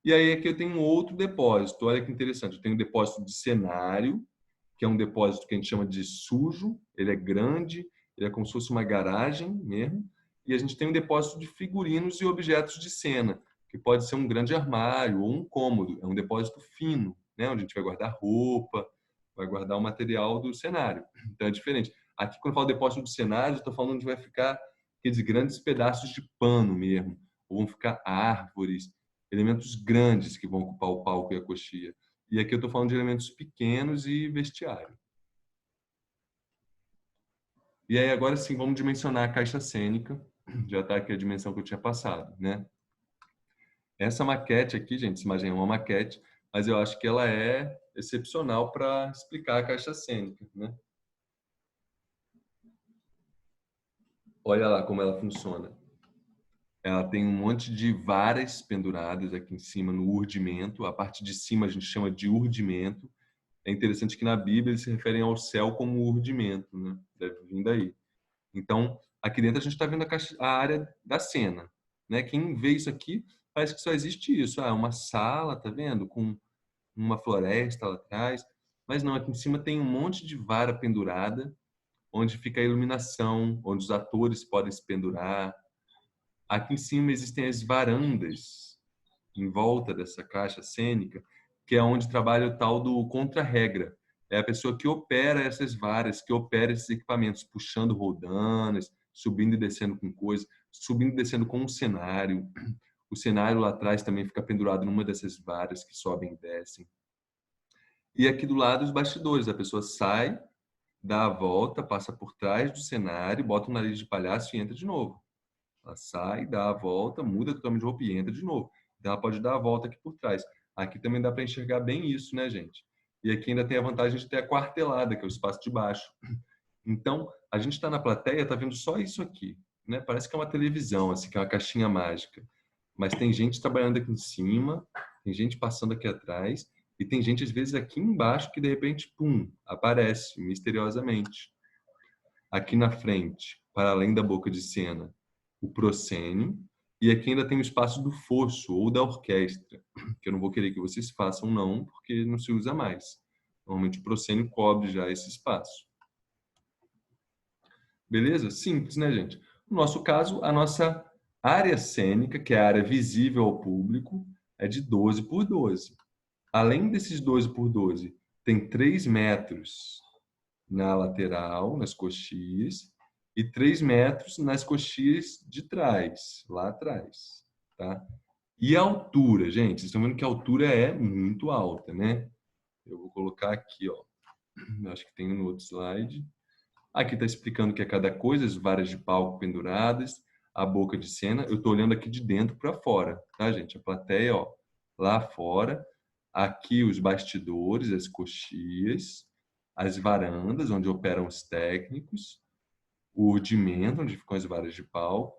E aí aqui eu tenho um outro depósito. Olha que interessante. Eu tenho um depósito de cenário, que é um depósito que a gente chama de sujo. Ele é grande, ele é como se fosse uma garagem mesmo. E a gente tem um depósito de figurinos e objetos de cena, que pode ser um grande armário ou um cômodo. É um depósito fino, né? Onde a gente vai guardar roupa, vai guardar o material do cenário. Então é diferente. Aqui, quando eu falo depósito de cenário, eu estou falando onde vai ficar aqueles grandes pedaços de pano mesmo. Ou vão ficar árvores, elementos grandes que vão ocupar o palco e a coxia. E aqui eu estou falando de elementos pequenos e vestiário. E aí, agora sim, vamos dimensionar a caixa cênica. Já está aqui a dimensão que eu tinha passado, né? Essa maquete aqui, gente, essa imagem é uma maquete, mas eu acho que ela é excepcional para explicar a caixa cênica, né? Olha lá como ela funciona. Ela tem um monte de varas penduradas aqui em cima no urdimento. A parte de cima a gente chama de urdimento. É interessante que na Bíblia eles se referem ao céu como urdimento, né? Deve vir daí. Então, aqui dentro a gente está vendo a área da cena, né? Quem vê isso aqui parece que só existe isso. Ah, uma sala, tá vendo? Com uma floresta lá atrás. Mas não, aqui em cima tem um monte de vara pendurada, onde fica a iluminação, onde os atores podem se pendurar. Aqui em cima existem as varandas em volta dessa caixa cênica, que é onde trabalha o tal do contra-regra. É a pessoa que opera essas varas, que opera esses equipamentos, puxando roldanas, subindo e descendo com coisas, subindo e descendo com um cenário. O cenário lá atrás também fica pendurado numa dessas varas que sobem e descem. E aqui do lado os bastidores. A pessoa sai, dá a volta, passa por trás do cenário, bota um nariz de palhaço e entra de novo. Ela sai, dá a volta, muda totalmente de roupa e entra de novo. Então ela pode dar a volta aqui por trás. Aqui também dá para enxergar bem isso, né, gente? E aqui ainda tem a vantagem de ter a quartelada, que é o espaço de baixo. Então, a gente está na plateia, está vendo só isso aqui, né? Parece que é uma televisão, assim, que é uma caixinha mágica. Mas tem gente trabalhando aqui em cima, tem gente passando aqui atrás, e tem gente, às vezes, aqui embaixo que, de repente, pum, aparece misteriosamente. Aqui na frente, para além da boca de cena, o proscênio, e aqui ainda tem o espaço do fosso ou da orquestra, que eu não vou querer que vocês façam não, porque não se usa mais. Normalmente o proscênio cobre já esse espaço. Beleza? Simples, né, gente? No nosso caso, a nossa área cênica, que é a área visível ao público, é de 12 por 12. Além desses 12 por 12, tem 3 metros na lateral, nas coxias, e 3 metros nas coxias de trás, lá atrás, tá? E a altura, gente, vocês estão vendo que a altura é muito alta, né? Eu vou colocar aqui, ó. Acho que tem no outro slide. Aqui está explicando o que é cada coisa, as varas de palco penduradas, a boca de cena. Eu estou olhando aqui de dentro para fora, tá, gente? A plateia, ó, lá fora. Aqui os bastidores, as coxias, as varandas, onde operam os técnicos, o urdimento, onde ficam as varas de palco,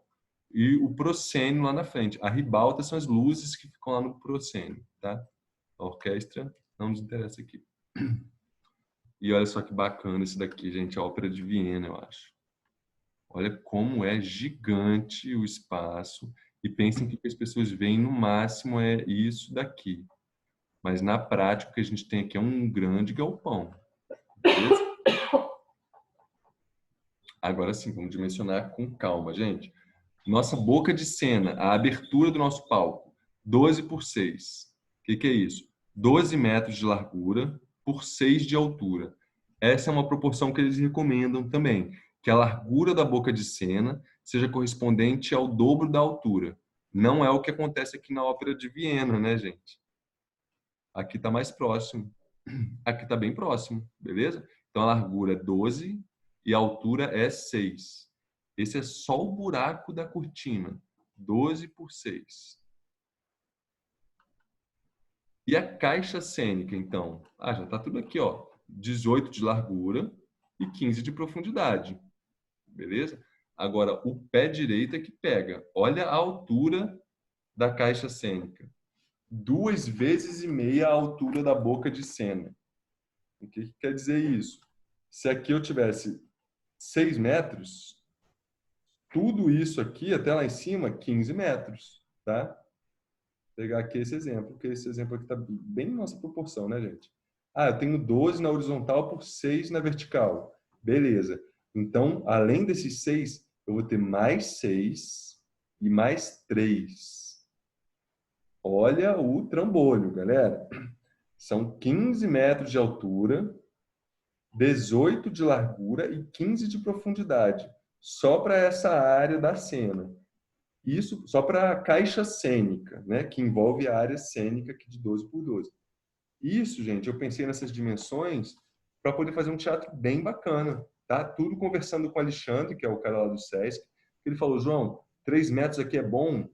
e o proscênio lá na frente. A ribalta são as luzes que ficam lá no proscênio, tá? A orquestra não nos interessa aqui. E olha só que bacana esse daqui, gente, a Ópera de Viena, eu acho. Olha como é gigante o espaço. E pensem que o que as pessoas veem no máximo é isso daqui. Mas na prática o que a gente tem aqui é um grande galpão. Beleza? Agora sim, vamos dimensionar com calma, gente. Nossa boca de cena, a abertura do nosso palco, 12 por 6. O que é isso? 12 metros de largura por 6 de altura. Essa é uma proporção que eles recomendam também, que a largura da boca de cena seja correspondente ao dobro da altura. Não é o que acontece aqui na Ópera de Viena, né, gente? Aqui está mais próximo. Aqui está bem próximo, beleza? Então, a largura é 12 e a altura é 6. Esse é só o buraco da cortina. 12 por 6. E a caixa cênica, então? Já está tudo aqui, ó. 18 de largura e 15 de profundidade. Beleza? Agora, o pé direito é que pega. Olha a altura da caixa cênica. 2,5 vezes a altura da boca de cena. O que quer dizer isso? Se aqui eu tivesse 6 metros, tudo isso aqui, até lá em cima, 15 metros, tá? Vou pegar aqui esse exemplo, porque esse exemplo aqui está bem em nossa proporção, né, gente? Eu tenho 12 na horizontal por 6 na vertical. Beleza. Então, além desses 6, eu vou ter mais 6 e mais 3. Olha o trambolho, galera. São 15 metros de altura, 18 de largura e 15 de profundidade. Só para essa área da cena. Isso só para a caixa cênica, né? Que envolve a área cênica aqui de 12 por 12. Isso, gente, eu pensei nessas dimensões para poder fazer um teatro bem bacana, tá? Tudo conversando com o Alexandre, que é o cara lá do Sesc. Ele falou, João, 3 metros aqui é bom,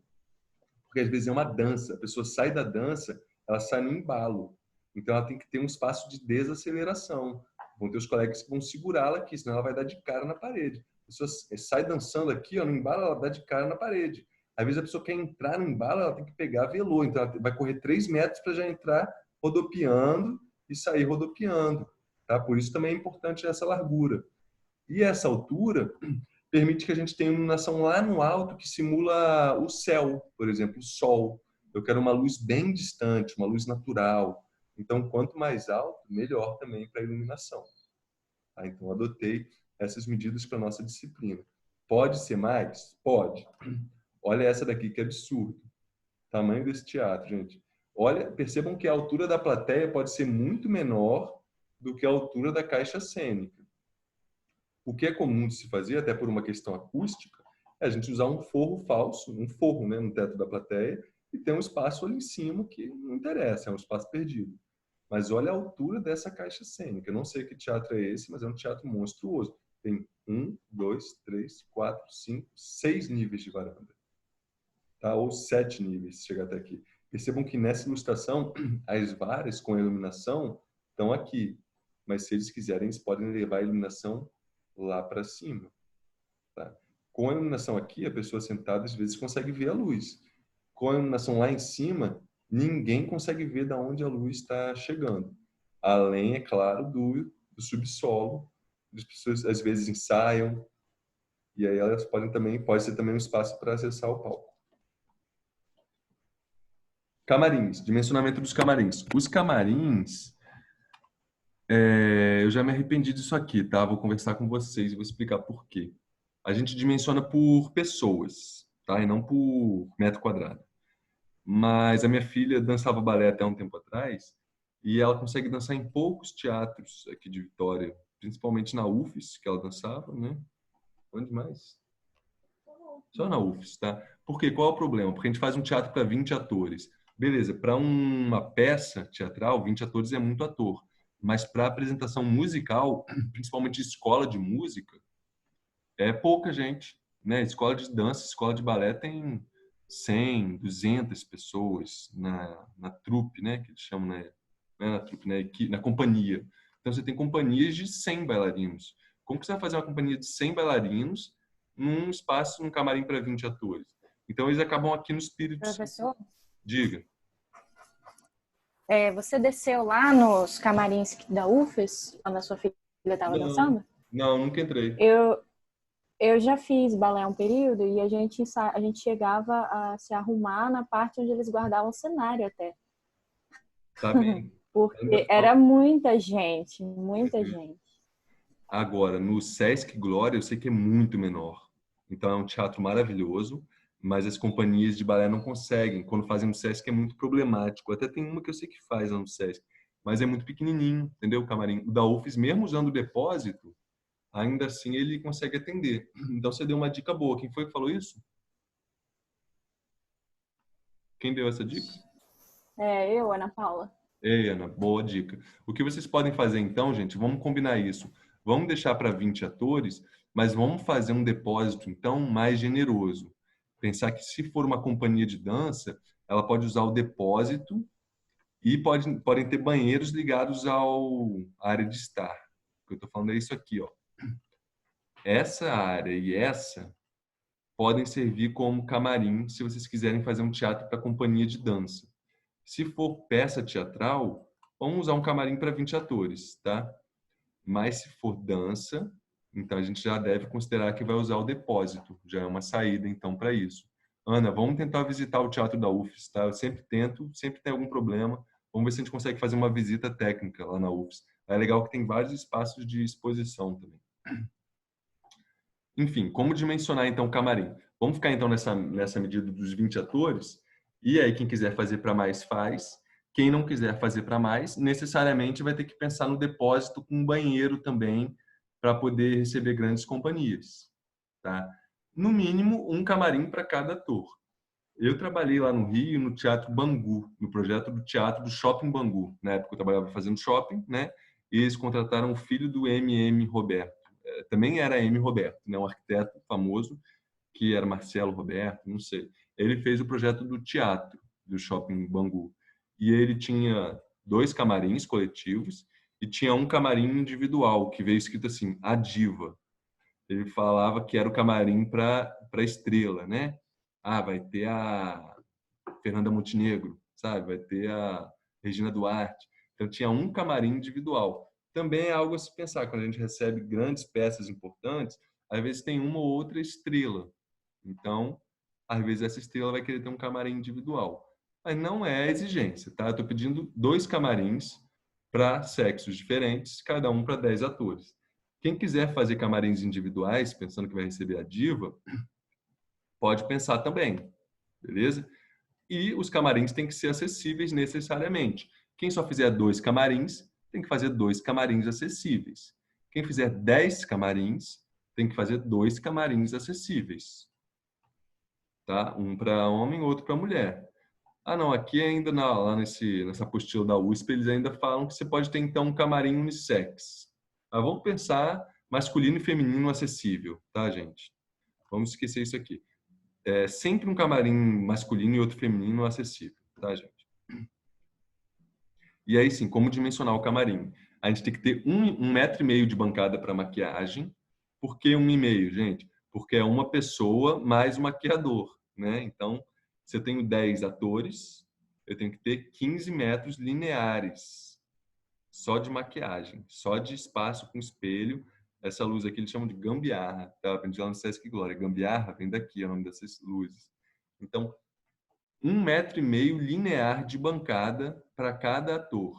porque às vezes é uma dança. A pessoa sai da dança, ela sai no embalo. Então ela tem que ter um espaço de desaceleração. Vão ter os colegas que vão segurá-la aqui, senão ela vai dar de cara na parede. A pessoa sai dançando aqui, ó, no embalo, ela dá de cara na parede. Às vezes a pessoa quer entrar no embalo, ela tem que pegar velô. Então ela vai correr 3 metros para já entrar rodopiando e sair rodopiando. Tá? Por isso também é importante essa largura. E essa altura permite que a gente tenha iluminação lá no alto que simula o céu, por exemplo, o sol. Eu quero uma luz bem distante, uma luz natural. Então, quanto mais alto, melhor também para a iluminação. Tá? Então, adotei essas medidas para a nossa disciplina. Pode ser mais? Pode. Olha essa daqui, que absurdo. Tamanho desse teatro, gente. Olha, percebam que a altura da plateia pode ser muito menor do que a altura da caixa cênica. O que é comum de se fazer, até por uma questão acústica, é a gente usar um forro falso, um forro, né, no teto da plateia, e ter um espaço ali em cima que não interessa, é um espaço perdido. Mas olha a altura dessa caixa cênica. Eu não sei que teatro é esse, mas é um teatro monstruoso. Tem 1, 2, 3, 4, 5, 6 níveis de varanda. Tá? Ou 7 níveis, se chegar até aqui. Percebam que nessa ilustração, as varas com a iluminação estão aqui. Mas se eles quiserem, eles podem levar a iluminação lá para cima. Tá? Com a iluminação aqui, a pessoa sentada às vezes consegue ver a luz. Com a iluminação lá em cima, ninguém consegue ver de onde a luz está chegando. Além, é claro, do subsolo. As pessoas às vezes ensaiam e aí elas podem também, pode ser também um espaço para acessar o palco. Camarins, dimensionamento dos camarins. Os camarins, eu já me arrependi disso aqui, tá? Vou conversar com vocês e vou explicar por quê. A gente dimensiona por pessoas, tá? E não por metro quadrado. Mas a minha filha dançava balé até um tempo atrás e ela consegue dançar em poucos teatros aqui de Vitória, principalmente na UFES, que ela dançava, né? Onde mais? Só na UFES, tá? Por quê? Qual é o problema? Porque a gente faz um teatro para 20 atores. Beleza, para uma peça teatral, 20 atores é muito ator. Mas para apresentação musical, principalmente de escola de música, é pouca gente, né? Escola de dança, escola de balé tem 100, 200 pessoas na trupe, né? Que eles chamam, né? Não é na trupe, né? Na companhia. Então, você tem companhias de 100 bailarinos. Como que você vai fazer uma companhia de 100 bailarinos num espaço, num camarim para 20 atores? Então, eles acabam aqui no Espírito Santo. Professor, Diga. você desceu lá nos camarins da UFES, quando a sua filha estava dançando? Não, nunca entrei. Eu já fiz balé um período e a gente chegava a se arrumar na parte onde eles guardavam o cenário até. Tá bem. Porque era muita gente, muita gente. Agora, no Sesc Glória, eu sei que é muito menor. Então, é um teatro maravilhoso, mas as companhias de balé não conseguem. Quando fazem no Sesc é muito problemático. Até tem uma que eu sei que faz lá no Sesc, mas é muito pequenininho, entendeu, o camarim? O da UFES, mesmo usando o depósito, ainda assim ele consegue atender. Então, você deu uma dica boa. Quem foi que falou isso? Quem deu essa dica? Eu, Ana Paula. Ei, Ana, boa dica. O que vocês podem fazer então, gente, vamos combinar isso. Vamos deixar para 20 atores, mas vamos fazer um depósito então mais generoso. Pensar que se for uma companhia de dança, ela pode usar o depósito e podem ter banheiros ligados à área de estar. O que eu estou falando é isso aqui, ó. Essa área e essa podem servir como camarim se vocês quiserem fazer um teatro para companhia de dança. Se for peça teatral, vamos usar um camarim para 20 atores, tá? Mas se for dança, então a gente já deve considerar que vai usar o depósito. Já é uma saída, então, para isso. Ana, vamos tentar visitar o Teatro da UFES, tá? Eu sempre tento, sempre tem algum problema. Vamos ver se a gente consegue fazer uma visita técnica lá na UFES. É legal que tem vários espaços de exposição também. Enfim, como dimensionar, então, o camarim? Vamos ficar, então, nessa medida dos 20 atores. E aí, quem quiser fazer para mais, faz. Quem não quiser fazer para mais, necessariamente vai ter que pensar no depósito com banheiro também, para poder receber grandes companhias. Tá? No mínimo, um camarim para cada ator. Eu trabalhei lá no Rio, no Teatro Bangu, no projeto do Teatro do Shopping Bangu. Na época eu trabalhava fazendo shopping, né? E eles contrataram o filho do M.M. Roberto. Também era M. Roberto, né? Um arquiteto famoso, que era Marcelo Roberto, não sei. Ele fez o projeto do teatro do Shopping Bangu. E ele tinha 2 camarins coletivos e tinha um camarim individual, que veio escrito assim, a diva. Ele falava que era o camarim para estrela, né? Ah, vai ter a Fernanda Montenegro, sabe? Vai ter a Regina Duarte. Então tinha um camarim individual. Também é algo a se pensar, quando a gente recebe grandes peças importantes, às vezes tem uma ou outra estrela. Então, às vezes essa estrela vai querer ter um camarim individual. Mas não é exigência, tá? Eu estou pedindo 2 camarins para sexos diferentes, cada um para 10 atores. Quem quiser fazer camarins individuais, pensando que vai receber a diva, pode pensar também, beleza? E os camarins têm que ser acessíveis necessariamente. Quem só fizer 2 camarins, tem que fazer 2 camarins acessíveis. Quem fizer 10 camarins, tem que fazer 2 camarins acessíveis. Tá? Um para homem, outro para mulher. Ah, não, aqui ainda lá nessa apostila da USP, eles ainda falam que você pode ter, então, um camarim unissex. Mas vamos pensar masculino e feminino acessível, tá, gente? Vamos esquecer isso aqui. É sempre um camarim masculino e outro feminino acessível, tá, gente? E aí, sim, como dimensionar o camarim? A gente tem que ter 1,5 metro de bancada para maquiagem. Por que 1,5, gente? Porque é uma pessoa mais o maquiador, né? Então, se eu tenho 10 atores, eu tenho que ter 15 metros lineares só de maquiagem, só de espaço com espelho. Essa luz aqui eles chamam de gambiarra, tá? Aprendi lá no Sesc Glória. Gambiarra vem daqui, é o nome dessas luzes. Então, 1,5 metro linear de bancada para cada ator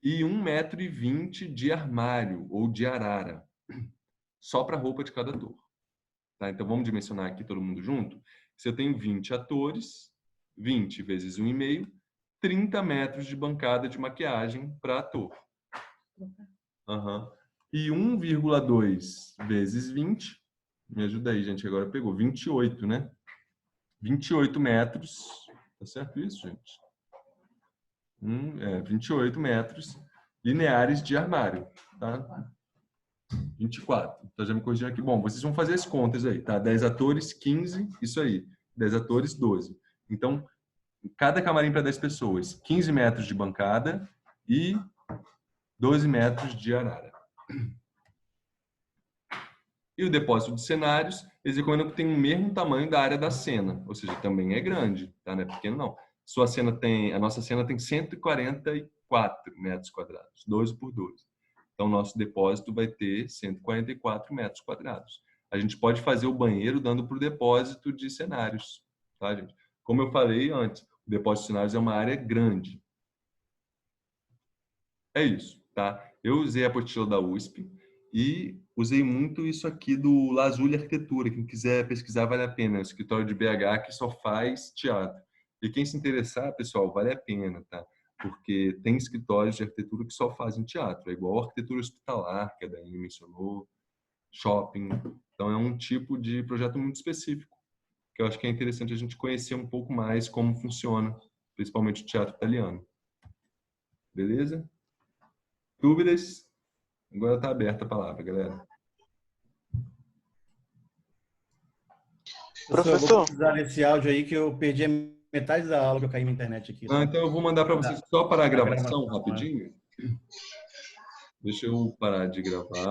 e 1,20 m de armário ou de arara, só para a roupa de cada ator. Tá? Então, vamos dimensionar aqui todo mundo junto? Se eu tenho 20 atores, 20 vezes 1,5, 30 metros de bancada de maquiagem para ator. Uhum. E 1,2 vezes 20, me ajuda aí, gente, agora pegou 28, né? 28 metros, tá certo isso, gente? 28 metros lineares de armário, tá? 24. Então já me corrigiram aqui. Bom, vocês vão fazer as contas aí, tá? 10 atores, 15, isso aí. 10 atores, 12. Então, cada camarim para 10 pessoas, 15 metros de bancada e 12 metros de arara. E o depósito de cenários, eles recomendam que tenha o mesmo tamanho da área da cena, ou seja, também é grande, tá? Não é pequeno, não. A nossa cena tem 144 metros quadrados, 12 por 12. Então, nosso depósito vai ter 144 metros quadrados. A gente pode fazer o banheiro dando para o depósito de cenários, tá, gente? Como eu falei antes, o depósito de cenários é uma área grande. É isso, tá? Eu usei a apostila da USP e usei muito isso aqui do Lazuli Arquitetura. Quem quiser pesquisar, vale a pena. É um escritório de BH que só faz teatro. E quem se interessar, pessoal, vale a pena, tá? Porque tem escritórios de arquitetura que só fazem teatro. É igual a arquitetura hospitalar, que a Dani mencionou, shopping. Então, é um tipo de projeto muito específico, que eu acho que é interessante a gente conhecer um pouco mais como funciona, principalmente o teatro italiano. Beleza? Dúvidas? Agora está aberta a palavra, galera. Professor, eu vou precisar desse áudio aí que eu perdi a metade da aula que eu caí na internet aqui. Ah, então eu vou mandar para vocês só parar a gravação gravação, rapidinho. Deixa eu parar de gravar.